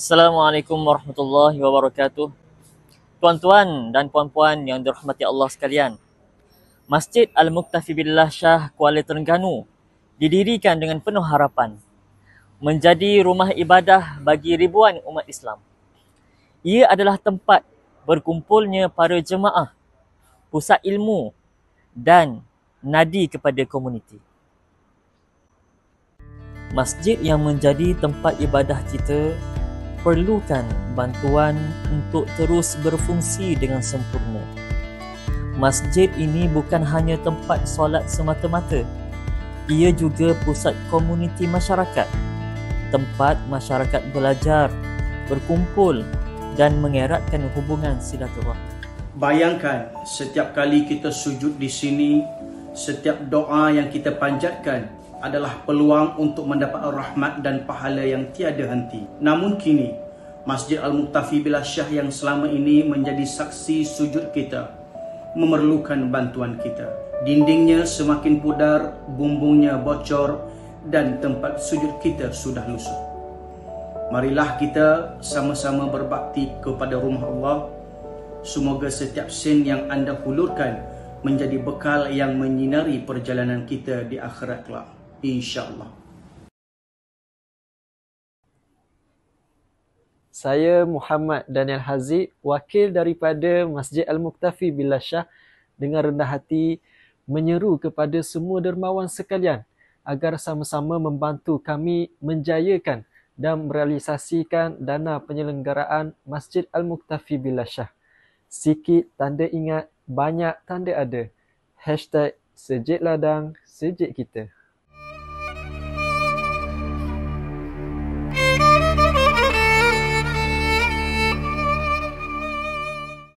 Assalamualaikum warahmatullahi wabarakatuh. Tuan-tuan dan puan-puan yang dirahmati Allah sekalian. Masjid Al-Muktafi Billah Shah Kuala Terengganu didirikan dengan penuh harapan menjadi rumah ibadah bagi ribuan umat Islam. Ia adalah tempat berkumpulnya para jemaah, pusat ilmu dan nadi kepada komuniti. Masjid yang menjadi tempat ibadah kita perlukan bantuan untuk terus berfungsi dengan sempurna. Masjid ini bukan hanya tempat solat semata-mata. Ia juga pusat komuniti masyarakat, tempat masyarakat belajar, berkumpul dan mengeratkan hubungan silaturahmi. Bayangkan setiap kali kita sujud di sini, setiap doa yang kita panjatkan adalah peluang untuk mendapat rahmat dan pahala yang tiada henti. Namun kini, Masjid Al-Muktafi Billah Shah yang selama ini menjadi saksi sujud kita memerlukan bantuan kita. Dindingnya semakin pudar, bumbungnya bocor dan tempat sujud kita sudah lusuh. Marilah kita sama-sama berbakti kepada rumah Allah. Semoga setiap sen yang anda hulurkan menjadi bekal yang menyinari perjalanan kita di akhirat kelak. InsyaAllah. Saya Muhammad Daniel Haziq, wakil daripada Masjid Al-Muktafi Billah Shah, dengan rendah hati menyeru kepada semua dermawan sekalian agar sama-sama membantu kami menjayakan dan merealisasikan dana penyelenggaraan Masjid Al-Muktafi Billah Shah. Sikit tanda ingat, banyak tanda ada. #Sejid Ladang, Sejid Kita.